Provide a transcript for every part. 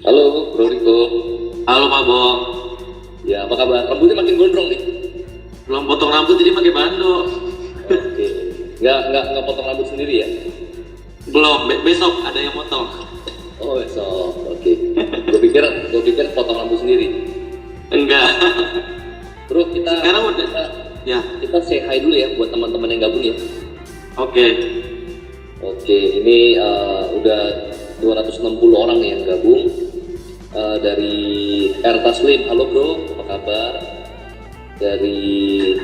Halo, Bro Riko. Halo Pak Bo, Ya, apa kabar? Rambutnya makin gondrong nih. belum potong rambut jadi pakai bando. Oke. Nggak potong rambut sendiri ya? Belum, besok ada yang potong. Oh, besok. Oke. Gue pikir potong rambut sendiri. Enggak. Bro, kita Sekarang udah. kita, Ya, kita say hi dulu ya buat teman-teman yang gabung ya. oke. Oke, ini udah 260 orang nih yang gabung. Dari R Taslim, halo bro, apa kabar? Dari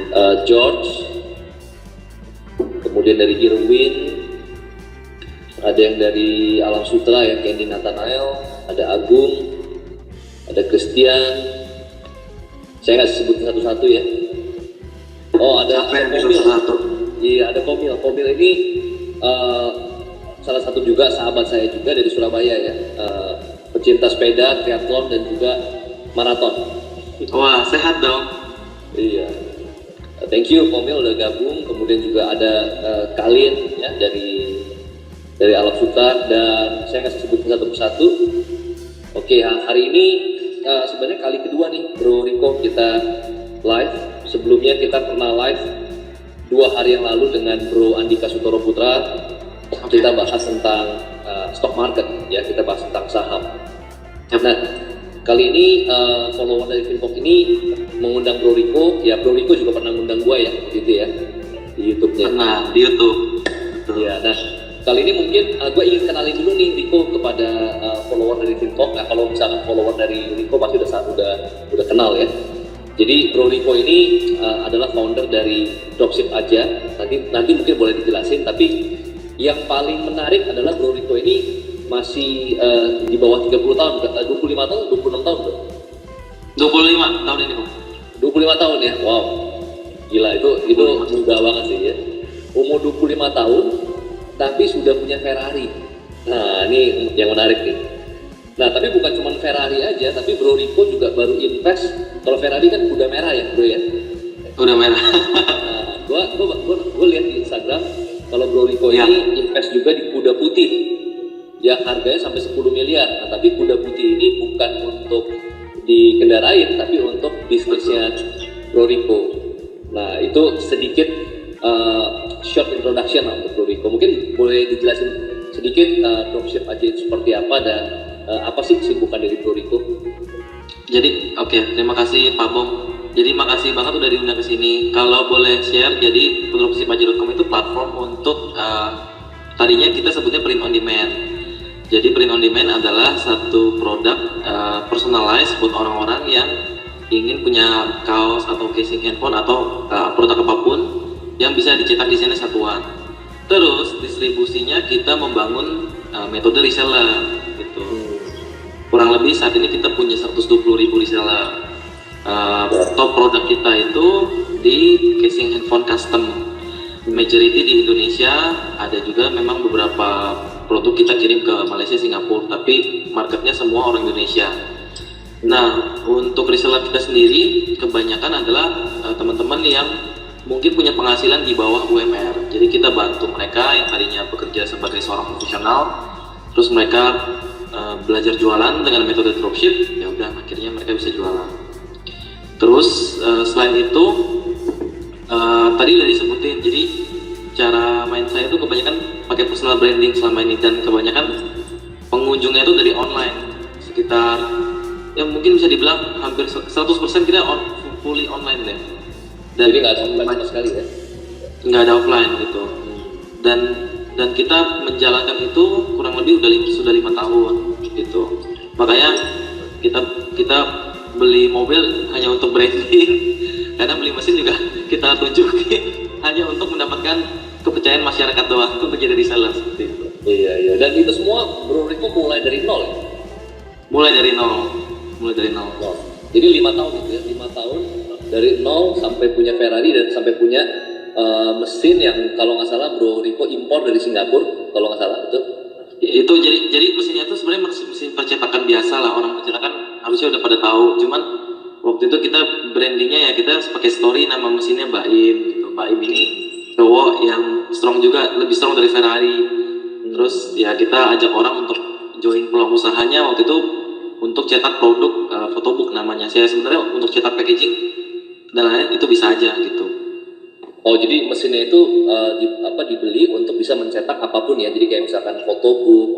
George, kemudian dari Irwin, ada yang dari Alam Sutra ya, Candy Nathanael, ada Agung, ada Christian. Saya nggak sebutin satu-satu ya. Oh, ada Sampai Komil. episode 1. Iya, ada Komil. Komil ini salah satu juga sahabat saya juga dari Surabaya ya. Pecinta sepeda, triathlon dan juga maraton. Wah, sehat dong. Iya. Thank you Komil udah gabung. Kemudian juga ada Kalin ya dari Alam Sutra, dan saya kasih sebutin satu persatu. Oke, hari ini sebenarnya kali kedua nih Bro Riko kita live. Sebelumnya kita pernah live 2 hari yang lalu dengan Bro Andika Sutoro Putra. Kita bahas tentang stock market ya, kita bahas tentang saham. Nah, kali ini follower dari Finpok ini mengundang Bro Riko. Ya, Bro Riko juga pernah mengundang gua ya gitu ya di YouTube-nya. Nah, di YouTube. Iya, nah kali ini mungkin gue ingin kenalin dulu nih Riko kepada follower dari Finpok. Nah, kalau misalkan follower dari Riko pasti udah kenal ya. Jadi Bro Riko ini adalah founder dari Dropship Aja. Nanti mungkin boleh dijelasin, tapi yang paling menarik adalah Bro Riko ini masih di bawah 30 tahun, 25 tahun, 26 tahun bro? 25 tahun ini, Bang. 25 tahun ya, wow, gila itu muda banget sih ya. Umur 25 tahun, tapi sudah punya Ferrari. Nah ini yang menarik nih. Nah tapi bukan cuma Ferrari aja, tapi Bro Riko juga baru invest. Kalau Ferrari kan kuda merah ya bro ya. Udah merah. Nah, gua lihat di Instagram kalau Bro Riko ini invest juga di kuda putih yang harganya sampai 10 miliar. Nah, tapi kuda putih ini bukan untuk dikendarain, tapi untuk bisnisnya Bro Riko. Nah, itu sedikit short introduction lah untuk Bro Riko. Mungkin boleh dijelasin sedikit dropship aja itu seperti apa dan apa sih kesibukan dari Bro Riko? Jadi, oke, terima kasih Pak Bom. Jadi makasih banget udah diundang ke sini. Kalau boleh share, jadi dropshipaja.com itu platform untuk tadinya kita sebutnya print on demand. Jadi print on demand adalah satu produk personalized buat orang-orang yang ingin punya kaos atau casing handphone atau produk apapun yang bisa dicetak desainnya satuan. Terus distribusinya kita membangun metode reseller gitu. Kurang lebih saat ini kita punya 120.000 reseller. Top produk kita itu di casing handphone custom. Majority di Indonesia, ada juga memang beberapa produk kita kirim ke Malaysia, Singapura, tapi marketnya semua orang Indonesia. Nah, untuk reseller kita sendiri kebanyakan adalah teman-teman yang mungkin punya penghasilan di bawah UMR. Jadi kita bantu mereka yang tadinya bekerja sebagai seorang profesional, terus mereka belajar jualan dengan metode dropship, ya udah akhirnya mereka bisa jualan. Terus selain itu tadi udah disebutin, jadi cara main saya itu kebanyakan pakai personal branding selama ini, dan kebanyakan pengunjungnya itu dari online, sekitar ya mungkin bisa dibilang hampir 100% kita fully online deh. Dan Jadi nggak ada offline sama sekali ya? nggak ada offline gitu. Dan kita menjalankan itu kurang lebih sudah 5 tahun gitu. Makanya kita beli mobil hanya untuk branding, karena beli mesin juga kita tunjukin hanya untuk mendapatkan kepercayaan masyarakat doang untuk jadi reseller seperti itu. Iya. Dan itu semua Bro Riko mulai dari nol ya? Mulai dari nol. Nol. Jadi 5 tahun gitu ya, 5 tahun dari nol sampai punya Ferrari dan sampai punya mesin yang kalau nggak salah Bro Riko impor dari Singapura kalau nggak salah itu. Itu jadi mesinnya itu sebenarnya mesin percetakan biasa lah, orang percetakan harusnya udah pada tahu. Cuman waktu itu kita brandingnya ya kita pakai story, nama mesinnya Baim gitu. Baim ini cowok yang strong juga, lebih strong dari Ferrari. Terus ya kita ajak orang untuk join peluang usahanya. Waktu itu untuk cetak produk photobook namanya. Saya sebenarnya untuk cetak packaging dan lain-lain itu bisa aja gitu. Oh, jadi mesinnya itu dibeli untuk bisa mencetak apapun ya. Jadi kayak misalkan photobook,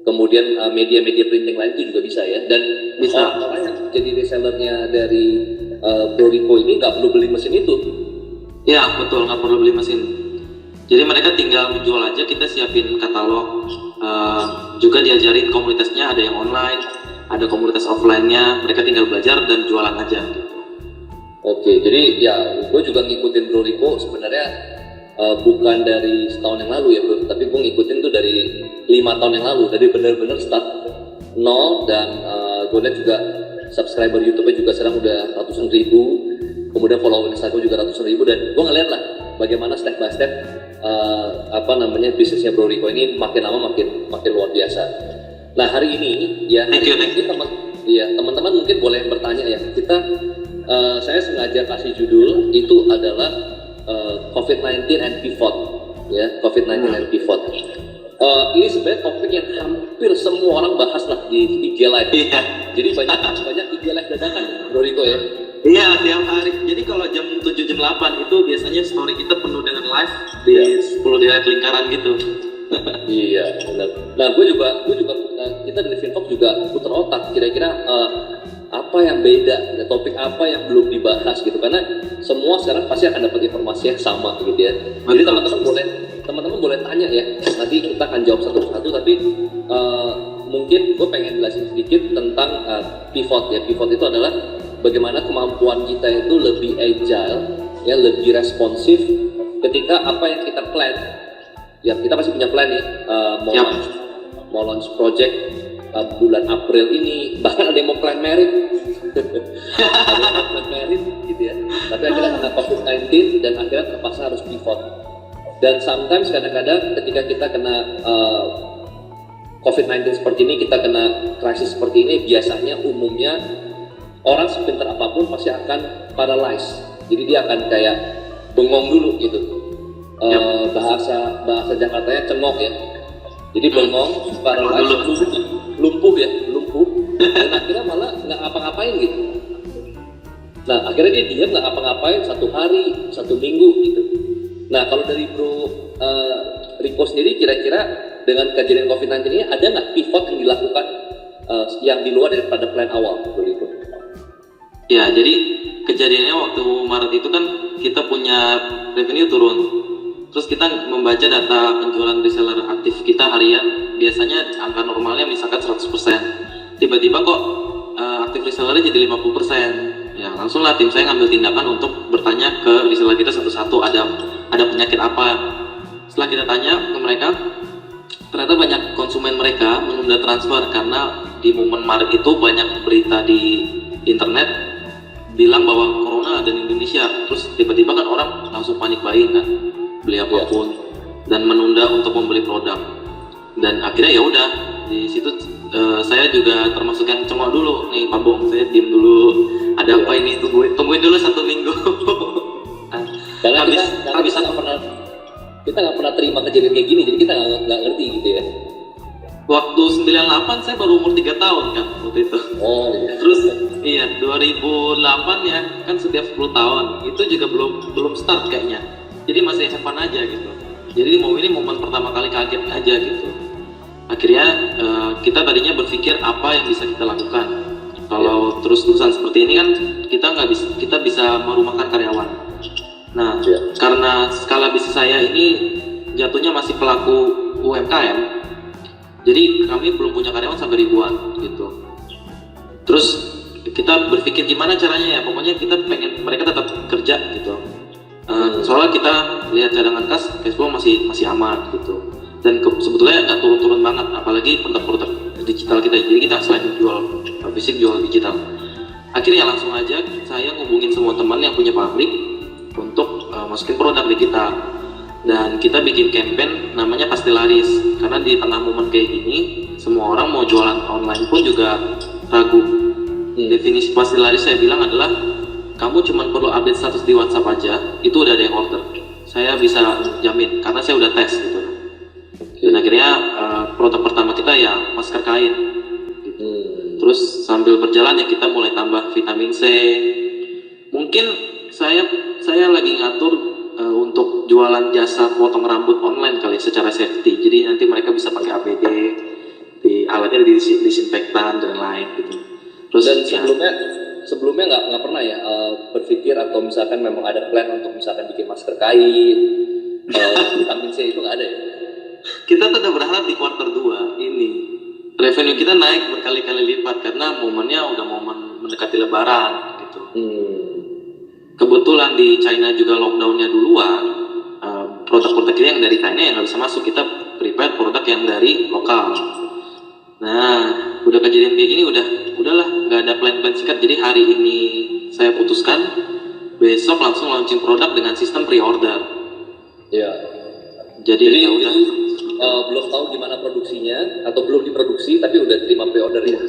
kemudian media-media printing lain itu juga bisa ya. Dan Bisa. orang-orang yang jadi resellernya dari Brorico ini nggak perlu beli mesin itu. Ya betul, nggak perlu beli mesin. Jadi mereka tinggal menjual aja, kita siapin katalog, juga diajarin komunitasnya, ada yang online, ada komunitas offline-nya, mereka tinggal belajar dan jualan aja. Oke, jadi ya gue juga ngikutin Brorico sebenarnya bukan dari setahun yang lalu ya bro, tapi gue ngikutin tuh dari 5 tahun yang lalu, dari bener-bener start nol. Dan gue lihat juga subscriber YouTube-nya juga sekarang udah ratusan ribu, kemudian follower Instagram juga ratusan ribu, dan gue ngeliat lah bagaimana step by step bisnisnya Brorico ini makin lama makin luar biasa. Nah hari ini ya, Thank you. teman-teman mungkin boleh bertanya ya. Saya sengaja kasih judul itu adalah COVID-19 and Pivot ya, COVID-19 and Pivot. Ini sebenarnya topik yang hampir semua orang bahas lah di IG Live. Iya. Jadi banyak IG Live dadakan Brorico ya. Iya, tiap hari. Jadi kalau jam 7 jam 8 itu biasanya story kita penuh dengan live di 10 direct lingkaran gitu. Iya, benar. Nah, gue juga kita dari Finfox juga putar otak kira-kira apa yang beda, topik apa yang belum dibahas gitu, karena semua sekarang pasti akan dapat informasi yang sama gitu ya. Jadi teman-teman boleh tanya ya, nanti kita akan jawab satu-satu, tapi mungkin gue pengen jelasin sedikit tentang pivot ya. Pivot itu adalah bagaimana kemampuan kita itu lebih agile ya, lebih responsif ketika apa yang kita plan ya. Kita pasti punya plan ya, mau launch project bulan April ini, bahkan ada yang mau plan merit ada yang mau plan merit gitu ya, tapi akhirnya karena COVID-19 dan akhirnya terpaksa harus pivot. Dan sometimes kadang-kadang ketika kita kena COVID-19 seperti ini, kita kena krisis seperti ini, biasanya umumnya orang sepintar apapun pasti akan paralyzed. Jadi dia akan kayak bengong dulu gitu. Bahasa Jakartanya cengok ya. Jadi bengong, paralyzed, lumpuh, dan akhirnya malah nggak ngapa-ngapain gitu. Nah akhirnya dia diam nggak ngapa-ngapain 1 hari, 1 minggu gitu. Nah kalau dari Bro Rico sendiri, kira-kira dengan kejadian COVID-19 ini ada nggak pivot yang dilakukan yang di luar daripada plan awal, Bro Rico? Ya, jadi kejadiannya waktu Maret itu kan kita punya revenue turun. Terus kita membaca data penjualan reseller aktif kita harian, biasanya angka normalnya misalkan 100%. Tiba-tiba kok aktif resellernya jadi 50%. Ya, langsung lah tim saya ngambil tindakan untuk bertanya ke reseller kita satu-satu, ada penyakit apa. Setelah kita tanya ke mereka, ternyata banyak konsumen mereka menunda transfer karena di momen Maret itu banyak berita di internet bilang bahwa corona ada di Indonesia. Terus tiba-tiba kan orang langsung panik buying kan, beli apapun dan menunda untuk membeli produk. Dan akhirnya ya udah di situ saya juga termasuk yang cengok dulu nih, Pak Bong, saya diem dulu, ada apa ini, tungguin dulu 1 minggu. Karena kita nggak pernah terima kejadian kayak gini, jadi kita nggak ngerti gitu ya. Waktu 98 saya baru umur 3 tahun kan waktu itu. Oh iya. Terus iya 2008 ya kan setiap 10 tahun itu juga belum start kayaknya. Jadi masih have fun aja gitu. Jadi ini momen pertama kali kaget aja gitu. Akhirnya kita tadinya berpikir apa yang bisa kita lakukan. Kalau terus-terusan seperti ini kan kita bisa merumahkan karyawan. Nah, karena skala bisnis saya ini jatuhnya masih pelaku UMKM, jadi kami belum punya karyawan sampai ribuan gitu. Terus kita berpikir gimana caranya ya, pokoknya kita pengen mereka tetap kerja gitu. Soalnya kita lihat cadangan kas, cash flow masih aman gitu. Dan sebetulnya nggak turun-turun banget, apalagi produk-produk digital kita. Jadi kita selain jual fisik, jual digital. Akhirnya langsung aja saya ngubungin semua teman yang punya pabrik untuk masukin produk di kita. Dan kita bikin campaign namanya Pasti Laris, karena di tengah momen kayak gini semua orang mau jualan online pun juga ragu. Definisi Pasti Laris saya bilang adalah kamu cuma perlu update status di WhatsApp aja, itu udah ada yang order. Saya bisa jamin karena saya udah tes gitu. Dan akhirnya produk pertama kita ya masker kain gitu. Terus Terus sambil berjalan ya kita mulai tambah vitamin C. Mungkin saya lagi ngatur untuk jualan jasa potong rambut online kali secara safety. Jadi nanti mereka bisa pakai APD, di alatnya disinfektan dan lain gitu. Terus dan sebelumnya nggak pernah ya berpikir atau misalkan memang ada plan untuk misalkan bikin masker kain, vitamin C itu nggak ada ya? Kita tetap berharap di kuartal 2 ini revenue kita naik berkali-kali lipat karena momennya udah momen mendekati lebaran gitu. Kebetulan di China juga lockdownnya duluan, produk-produk kita yang dari China yang nggak bisa masuk, kita prepare produk yang dari lokal. Nah, udah kejadian kayak gini udahlah nggak ada plan-plan singkat. Jadi hari ini saya putuskan besok langsung launching produk dengan sistem pre-order. Ya. Jadi ya udah. Belum tahu gimana produksinya atau belum diproduksi tapi udah terima pre-order ya.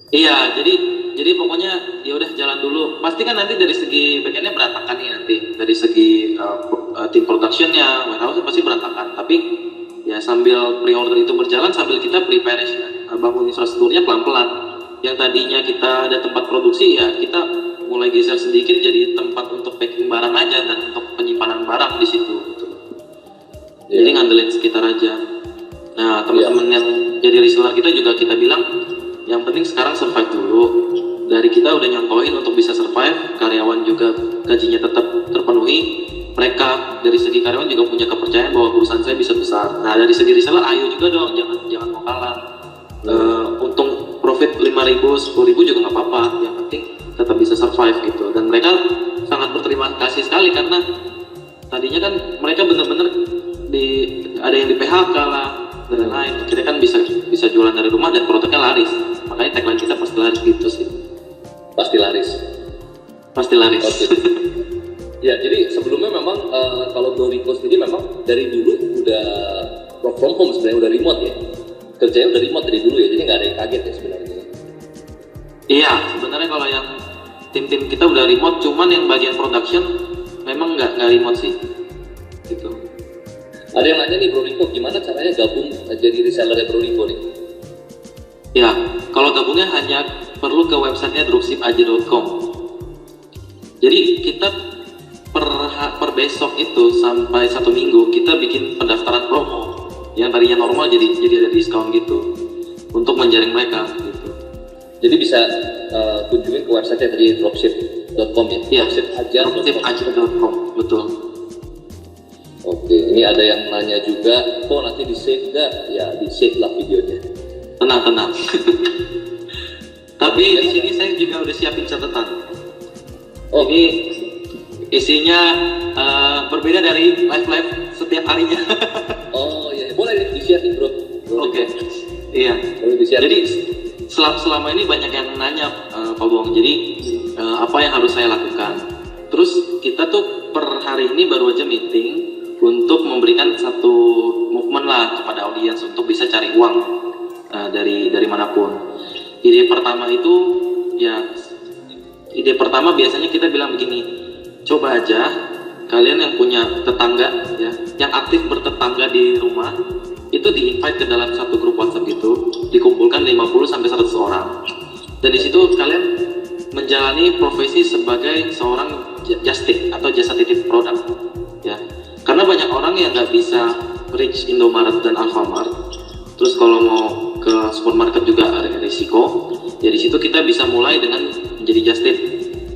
Iya, jadi pokoknya ya udah jalan dulu. Pasti kan nanti dari segi bagiannya berantakan nih nanti. Dari segi tim productionnya, warehouse pasti berantakan. Tapi ya sambil pre-order itu berjalan sambil kita preparation bangun infrastrukturnya pelan-pelan. Yang tadinya kita ada tempat produksi ya kita mulai geser sedikit jadi tempat untuk packing barang aja dan untuk penyimpanan barang di situ. Gitu. Jadi ngandelin sekitar aja. Nah teman-teman yang jadi reseller kita juga kita bilang yang penting sekarang survive dulu. Dari kita udah nyontohin untuk bisa survive, karyawan juga gajinya tetap terpenuhi. Mereka dari segi karyawan juga punya kepercayaan bahwa perusahaan saya bisa besar. Nah dari segi reseller ayo juga dong, jangan mau kalah. Untung profit 5.000, 10.000 juga nggak apa-apa. Yang penting tetap bisa survive gitu. Dan mereka sangat berterima kasih sekali karena tadinya kan mereka benar-benar ada yang di PHK lah dan lain-lain. Kita kan bisa jualan dari rumah dan produknya laris. Makanya tagline kita pasti laris gitu sih. Pasti laris. Okay. Ya, jadi sebelumnya memang kalau Bro Rico sendiri memang dari dulu udah work from home sebenarnya, udah remote ya. Kerjanya udah remote dari dulu ya, jadi nggak ada yang kaget ya sebenarnya. Iya, sebenarnya kalau yang tim-tim kita udah remote, cuman yang bagian production memang nggak remote sih. Gitu. Ada yang nanya nih Bro Rico, gimana caranya gabung jadi resellernya Bro Rico nih? Ya, kalau gabungnya hanya perlu ke websitenya dropshipaja.com. Jadi kita per besok itu sampai 1 minggu kita bikin pendaftaran promo yang tadinya normal jadi ada diskon gitu untuk menjaring mereka gitu. Jadi bisa kunjungin ke website dari dropship.com ya? Iya, dropshipaja.com, betul. Oke, ini ada yang nanya juga, nanti di save nggak? Ya di save lah videonya. Tenang. Tapi di sini saya juga udah siapin catatan. Ini isinya berbeda dari live setiap harinya. Oh iya, boleh di-share Bro. Oke. Iya. Jadi selama ini banyak yang nanya Pak Bong. Jadi apa yang harus saya lakukan? Terus kita tuh per hari ini baru aja meeting untuk memberikan satu movement lah kepada audiens untuk bisa cari uang dari manapun. Ide pertama biasanya kita bilang begini, coba aja kalian yang punya tetangga ya, yang aktif bertetangga di rumah itu di-invite ke dalam satu grup WhatsApp gitu, dikumpulkan 50-100 orang. Dan di situ kalian menjalani profesi sebagai seorang justip atau jasa titip produk ya. Karena banyak orang yang nggak bisa reach Indomaret dan Alfamart, terus kalau mau ke supermarket juga ada risiko. Ya di situ kita bisa mulai dengan menjadi just tip.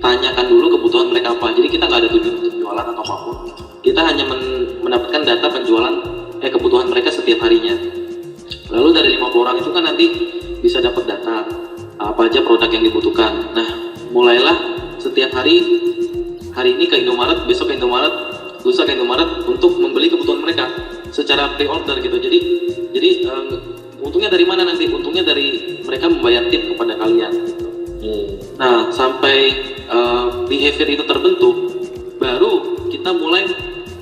Tanyakan dulu kebutuhan mereka apa. Jadi kita nggak ada tujuan untuk jualan atau apapun. Kita hanya mendapatkan data penjualan kebutuhan mereka setiap harinya. Lalu dari 50 orang itu kan nanti bisa dapat data apa aja produk yang dibutuhkan. Nah, mulailah setiap hari ini ke Indomaret, besok ke Indomaret, lusa ke Indomaret untuk membeli kebutuhan mereka secara pre-order gitu. Jadi untungnya dari mana nanti? Untungnya dari mereka membayar tip kepada kalian. Nah, sampai behavior itu terbentuk, baru kita mulai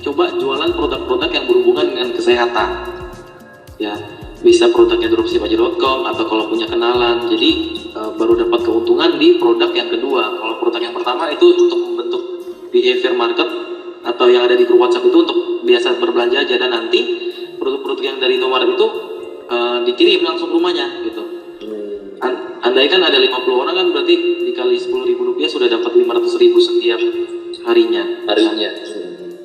coba jualan produk-produk yang berhubungan dengan kesehatan. Ya, bisa produknya dropshipaja.com atau kalau punya kenalan. Jadi baru dapat keuntungan di produk yang kedua. Kalau produk yang pertama itu untuk membentuk behavior market atau yang ada di grup WhatsApp itu untuk biasa berbelanja aja, dan nanti produk-produk yang dari Indomaret itu dikirim langsung ke rumahnya gitu. andai kan ada 50 orang kan berarti dikali 10.000 rupiah sudah dapat 500.000 setiap harinya.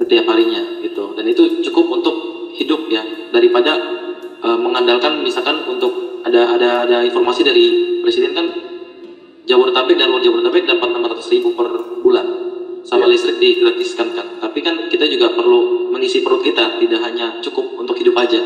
Setiap harinya gitu. Dan itu cukup untuk hidup ya, daripada mengandalkan misalkan untuk ada informasi dari presiden kan Jabodetabek dan luar Jabodetabek dapat 600.000 per bulan sama listrik digratiskan kan. Tapi kan kita juga perlu mengisi perut kita, tidak hanya cukup untuk hidup aja.